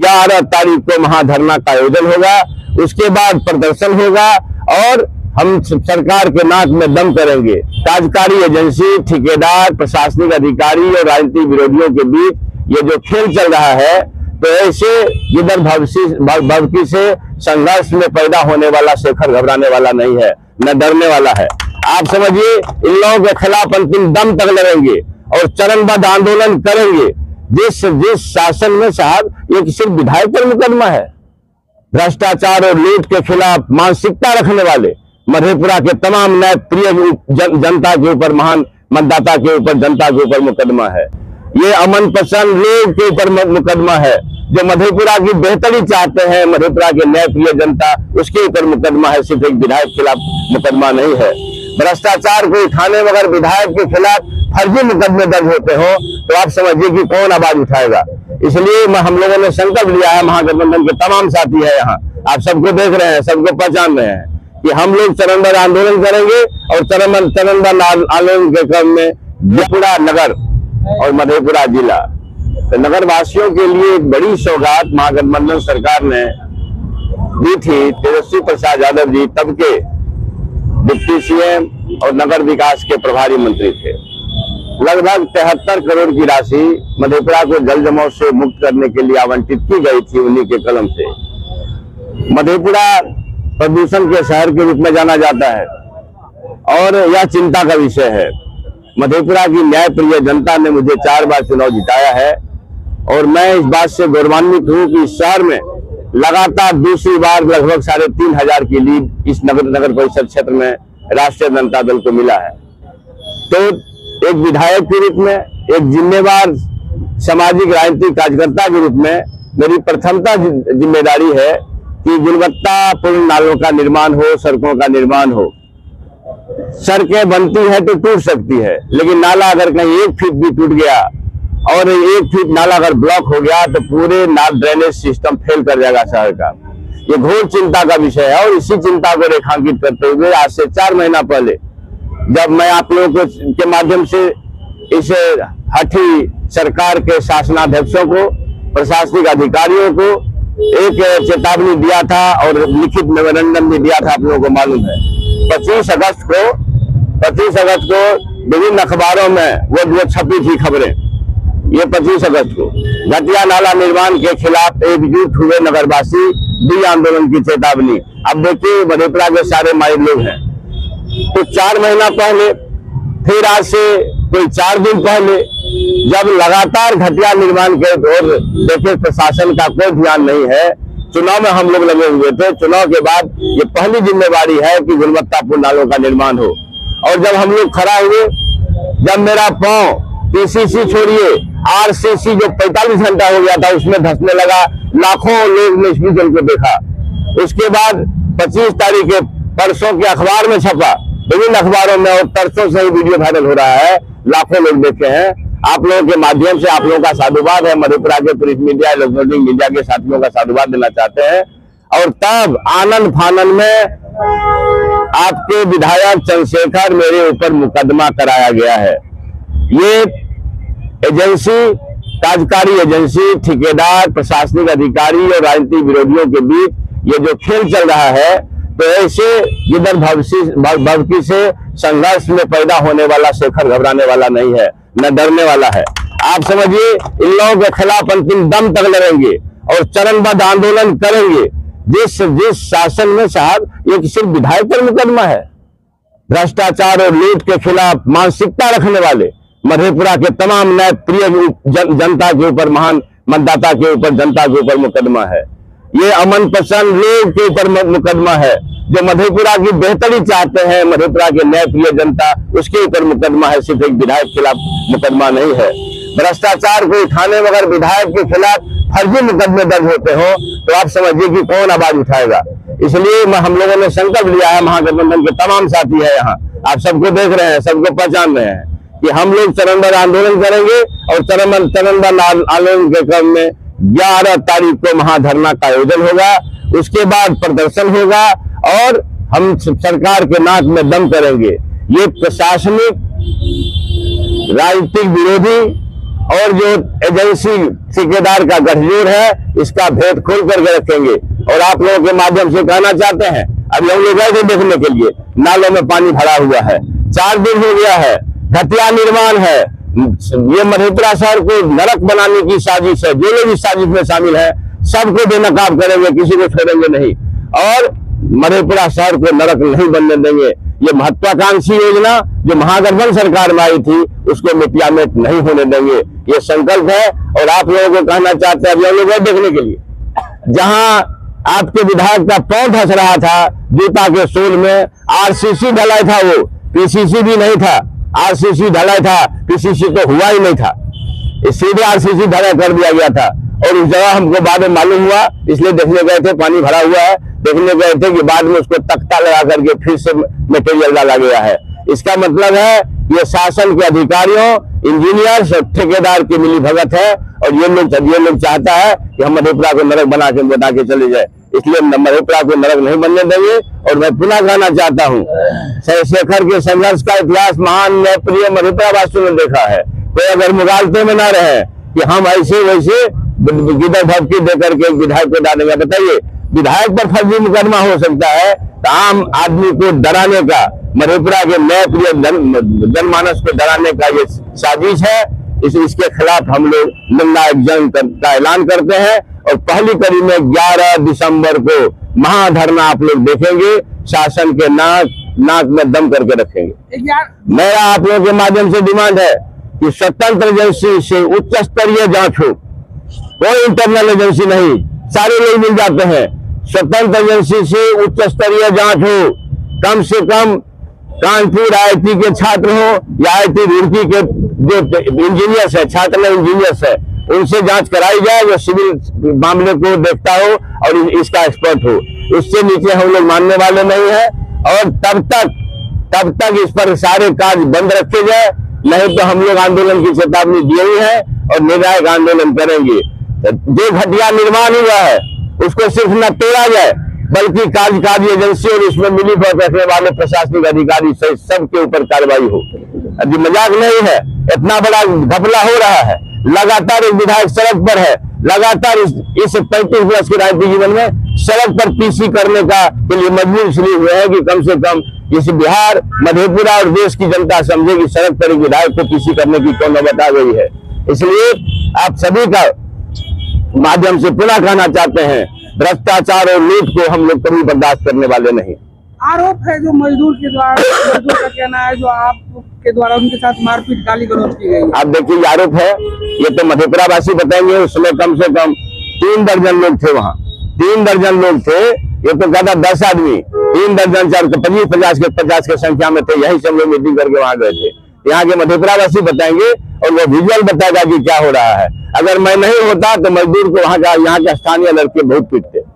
11 तारीख को महाधरना का आयोजन होगा। उसके बाद प्रदर्शन होगा और हम सरकार के नाक में दम करेंगे। कार्यकारी एजेंसी, ठेकेदार, प्रशासनिक अधिकारी और राजनीतिक विरोधियों के बीच ये जो खेल चल रहा है, तो ऐसे इधर भविष्य से संघर्ष में पैदा होने वाला शेखर घबराने वाला नहीं है, न डरने वाला है। आप समझिए, इन लोगों के खिलाफ अंतिम दम तक लड़ेंगे और चरणबद्ध आंदोलन करेंगे। जिस शासन में साहब एक सिर्फ विधायक पर मुकदमा है, भ्रष्टाचार और लूट के खिलाफ मानसिकता रखने वाले मधेपुरा के तमाम न्यायप्रिय जनता के ऊपर, महान मतदाता के ऊपर, जनता के ऊपर मुकदमा है। ये अमन पसंद लोग के ऊपर मुकदमा है, जो मधेपुरा की बेहतरी चाहते हैं, मधेपुरा के न्यायप्रिय जनता, उसके ऊपर मुकदमा है। सिर्फ एक विधायक के खिलाफ मुकदमा नहीं है। भ्रष्टाचार को उठाने में अगर विधायक के खिलाफ फर्जी मुकदमे दर्ज होते हो तो आप समझिए कि कौन आवाज उठाएगा। इसलिए हम लोगों ने संकल्प लिया है, महागठबंधन के तमाम साथी है यहाँ, आप सबको देख रहे हैं, सबको पहचान रहे हैं कि हम लोग चरणबद्ध आंदोलन करेंगे और चरणबद्ध आंदोलन के क्रम में मधेपुरा नगर और मधेपुरा जिला, तो नगर वासियों के लिए एक बड़ी सौगात महागठबंधन सरकार ने दी थी। तेजस्वी प्रसाद यादव जी तब के डिप्टी सीएम और नगर विकास के प्रभारी मंत्री थे। लगभग 73 करोड़ की राशि मधेपुरा को जल जमाव से मुक्त करने के लिए आवंटित की गई थी उन्हीं के कलम से। मधेपुरा प्रदूषण के शहर के रूप में जाना जाता है और यह चिंता का विषय है। मधेपुरा की न्यायप्रिय जनता ने मुझे 4 बार चुनाव जिताया है और मैं इस बात से गौरवान्वित हूं कि इस शहर में लगातार दूसरी बार लगभग 3500 की लीड इस नगर परिषद क्षेत्र में राष्ट्रीय जनता दल को मिला है। तो एक विधायक के रूप में, एक जिम्मेदार सामाजिक राजनीतिक कार्यकर्ता के रूप में मेरी प्रथमता जिम्मेदारी है कि गुणवत्तापूर्ण नालों का निर्माण हो, सड़कों का निर्माण हो। सड़कें बनती है तो टूट सकती है, लेकिन नाला अगर कहीं 1 फीट भी टूट गया और 1 फीट नाला अगर ब्लॉक हो गया तो पूरे ड्रेनेज सिस्टम फेल कर जाएगा शहर का। ये घोर चिंता का विषय है और इसी चिंता को रेखांकित करते हुए आज से 4 महीना पहले जब मैं आप लोगों के माध्यम से इस हठी सरकार के शासनाध्यक्षों को, प्रशासनिक अधिकारियों को एक चेतावनी दिया था और लिखित मेमोरेंडम भी दिया था, आप लोगों को मालूम है। 25 अगस्त को विभिन्न अखबारों में वो छपी थी खबरें। ये 25 अगस्त को घटिया नाला निर्माण के खिलाफ एकजुट हुए नगरवासी, दी आंदोलन की चेतावनी। अब देखिए मधेपुरा के सारे माहिर लोग हैं। तो 4 महीना पहले, फिर आज से कोई 4 दिन पहले, जब लगातार घटिया निर्माण के और देखिए प्रशासन का कोई ध्यान नहीं है, चुनाव में हम लोग लगे हुए थे। चुनाव के बाद ये पहली जिम्मेवारी है कि गुणवत्तापूर्ण नालों का निर्माण हो। और जब हम लोग खड़ा हुए, जब मेरा पांव पीसीसी छोड़िए आरसीसी जो 45 घंटा हो गया था उसमें धंसने लगा, लाखों लोग ने इस वीडियो को देखा। उसके बाद 25 तारीख के परसों के अखबार में छपा, विभिन्न अखबारों में, और परसों से ही वीडियो वायरल हो रहा है, लाखों लोग देखे हैं। आप लोगों के माध्यम से आप लोगों का साधुवाद है, मधेपुरा के प्रिंट मीडिया, इलेक्ट्रॉनिक मीडिया के साथियों का साधुवाद देना चाहते हैं। और तब आनंद फानन में आपके विधायक चंद्रशेखर मेरे ऊपर मुकदमा कराया गया है। ये एजेंसी, कार्यकारी एजेंसी, ठेकेदार, प्रशासनिक अधिकारी और राजनीतिक विरोधियों के बीच ये जो खेल चल रहा है, तो ऐसे इधर भविष्य से संघर्ष में पैदा होने वाला शेखर घबराने वाला नहीं है, न डरने वाला है। आप समझिए, इन लोगों के खिलाफ अंतिम दम तक लड़ेंगे और चरणबद्ध आंदोलन करेंगे। जिस शासन में साहब एक सिर्फ विधायक पर मुकदमा है, भ्रष्टाचार और लूट के खिलाफ मानसिकता रखने वाले मधेपुरा के तमाम न्यायप्रिय जनता के ऊपर, महान मतदाता के ऊपर, जनता के ऊपर मुकदमा है। ये अमन पसंद लोग के ऊपर मुकदमा है, जो मधेपुरा की बेहतरी चाहते हैं, मधेपुरा के न्यायप्रिय जनता, उसके ऊपर मुकदमा है। सिर्फ एक विधायक के खिलाफ मुकदमा नहीं है। भ्रष्टाचार को उठाने में अगर विधायक के खिलाफ फर्जी मुकदमे दर्ज होते हो तो आप समझिए कि कौन आवाज उठाएगा। इसलिए हम लोगों ने संकल्प लिया है, महागठबंधन के तमाम साथी है यहाँ, आप सबको देख रहे हैं, सबको पहचान रहे हैं कि हम लोग चरणबद्ध आंदोलन करेंगे और चरणबद्ध आंदोलन के क्रम में 11 तारीख को महाधरना का आयोजन होगा। उसके बाद प्रदर्शन होगा और हम सरकार के नाक में दम करेंगे। ये प्रशासनिक, राजनीतिक विरोधी और जो एजेंसी ठेकेदार का गठजोड़ है, इसका भेद खोल करके रखेंगे। और आप लोगों के माध्यम से कहना चाहते हैं, अभी हम लोग गए थे देखने के लिए, नालों में पानी भरा हुआ है, 4 दिन हो गया है, घटिया निर्माण है। ये मधेपुरा शहर को नरक बनाने की साजिश है। जो लोग इस साजिश में शामिल है, सबको बेनकाब करेंगे, किसी को छोड़ेंगे नहीं, और मधेपुरा शहर को नरक नहीं बनने देंगे। ये महत्वाकांक्षी योजना जो महागठबंधन सरकार में आई थी, उसको मिटियामेट नहीं होने देंगे, ये संकल्प है। और आप लोगों को कहना चाहते हैं, अभी हम लोग देखने के लिए, जहां आपके विधायक का पैर धंस रहा था जूता के सोल में, आरसीसी ढलाई था, वो पीसीसी भी नहीं था, आरसीसी ढलाई था, पीसीसी तो हुआ ही नहीं था, सीधे आरसीसी ढलाई कर दिया गया था। और उस जगह हमको बाद में मालूम हुआ, इसलिए देखने गए थे, पानी भरा हुआ है, देखने गए थे कि बाद में उसको तख्ता लगा करके फिर से मटेरियल डाला गया है। इसका मतलब है ये शासन के अधिकारियों, इंजीनियर्स और ठेकेदार की मिलीभगत है। और ये लोग चाहता है कि हम मधेपुरा को नरक बना के चले जाए, इसलिए मधेपुरा को नरक नहीं बनने देंगे। और मैं पुनः कहना चाहता हूँ, शेखर के संघर्ष का इतिहास महान न्यायप्रिय मधेपुरा वासियों ने देखा है। कोई अगर मुगालते में ना रहे कि हम ऐसे वैसे गिदर धमकी देकर के विधायक को डालेंगे, बताइए, विधायक पर फर्जी मुकदमा हो सकता है, तो आम आदमी को डराने का, मधेपुरा के न्यायप्रिय जनमानस को डराने का ये साजिश है। इसके खिलाफ हम लोग निर्णायक जंग का ऐलान करते हैं। और पहली कड़ी में 11 दिसंबर को महाधरना आप लोग देखेंगे, शासन के नाक में दम करके रखेंगे। मेरा आप लोगों के माध्यम से डिमांड है कि स्वतंत्र एजेंसी से उच्च स्तरीय जांच हो, कोई इंटरनल एजेंसी नहीं, सारे लोग मिल जाते हैं। स्वतंत्र एजेंसी से उच्च स्तरीय जांच हो, कम से कम कानपुर आईआईटी के छात्र हो या आईआईटी रुड़की के जो इंजीनियर्स है, छात्र इंजीनियर्स है, उनसे जांच कराई जाए, जो सिविल मामले को देखता हो और इसका एक्सपर्ट हो। उससे नीचे हम लोग मानने वाले नहीं है। और तब तक इस पर सारे कार्य बंद रखे जाए, नहीं तो हम लोग आंदोलन की चेतावनी दी हुई है और निर्णायक आंदोलन करेंगे। जो घटिया निर्माण हुआ है उसको सिर्फ न तोड़ा जाए, बल्कि कार्यकारी एजेंसी और इसमें मिली भगत रखने वाले प्रशासनिक अधिकारी सहित सबके ऊपर कार्रवाई हो। अभी मजाक नहीं है, इतना बड़ा घपला हो रहा है। लगातार एक विधायक सड़क पर है, लगातार इस 35 वर्ष के राजनीतिक जीवन में सड़क पर पीसी करने के लिए मजबूर इसलिए हुए हैं कि कम से कम इस बिहार, मधेपुरा और देश की जनता समझे कि सड़क पर एक विधायक को पीसी करने की कौन नौबत आ गई है। इसलिए आप सभी का माध्यम से पुनः कहना चाहते हैं, भ्रष्टाचार और लूट को हम लोग कभी बर्दाश्त करने वाले नहीं। आरोप है जो मजदूर का कहना है, जो आपके द्वारा उनके साथ मारपीट गाली गलौज की गई। आप देखिए, आरोप है, ये तो मधेपुरा वासी बताएंगे। उसमें कम से कम 3 दर्जन लोग थे, वहाँ 3 दर्जन लोग थे। ये तो कहता 10 आदमी, 3 दर्जन 4 50 के संख्या में थे। यही सब लोग मीटिंग करके वहां गए थे। यहाँ के मधेपुरा वासी बताएंगे और वो विजुअल बताएगा कि क्या हो रहा है। अगर मैं नहीं होता तो मजदूर को यहाँ के स्थानीय लड़के बहुत पीटते।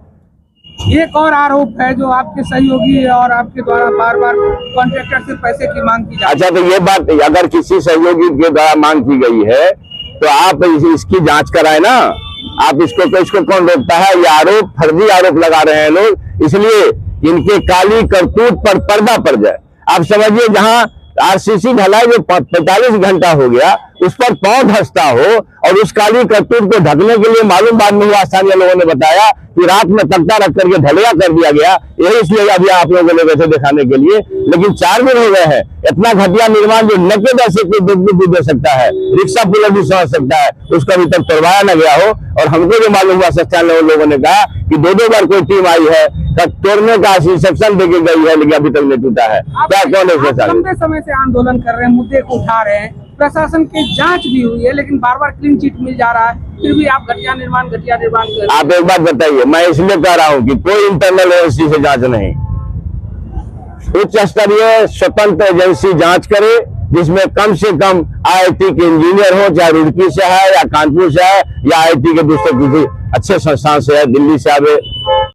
एक और आरोप है जो आपके सहयोगी और आपके द्वारा बार बार कॉन्ट्रैक्टर से पैसे की मांग की जाती है। अच्छा, तो ये बात, अगर किसी सहयोगी के द्वारा मांग की गई है तो आप इसकी जांच कराए ना। आप इसको कौन रोकता है? ये आरोप, फर्जी आरोप लगा रहे हैं लोग, इसलिए इनके काली करतूत पर पर्दा पड़ जाए। आप समझिए, जहां आरसीसी ढलाई जो 45 घंटा हो गया, उस पर पांव धंसता हो और उस काली करतूत को ढकने के लिए मालूम बाद में हुआ, स्थानीय लोगों ने बताया कि रात में तख्ता रख करके ढलैया कर दिया गया। यही इसलिए अभी आप लोगों को ले गए थे दिखाने के लिए, लेकिन 4 दिन हो गए हैं। इतना घटिया निर्माण जो नके पैसे को भी दे सकता है, रिक्शा पुलिस भी समझ सकता है, उसका अभी तक तोड़वाया न गया हो। और हमको जो मालूम हुआ, स्थानीय लोगों ने कहा कि 2 बार कोई टीम आई है, तोड़ने का इंस्ट्रक्शन देके गई है, लेकिन अभी तक नहीं टूटा है। क्या कौन है? लंबे समय से आंदोलन कर रहे हैं, मुद्दे को उठा रहे हैं, प्रशासन की जांच भी हुई है, लेकिन बार बार क्लीन चिट मिल जा रहा है, फिर भी आप घटिया निर्माण कर रहे हैं। आप एक बात बताइए, मैं इसलिए कह रहा हूँ कि कोई इंटरनल एजेंसी से जांच नहीं, उच्च स्तरीय स्वतंत्र एजेंसी जांच करे, जिसमें कम से कम आईआईटी के इंजीनियर हो, चाहे रुड़की से है या कानपुर से है या आईआईटी के दूसरे किसी अच्छे संस्थान से है, दिल्ली से आवे।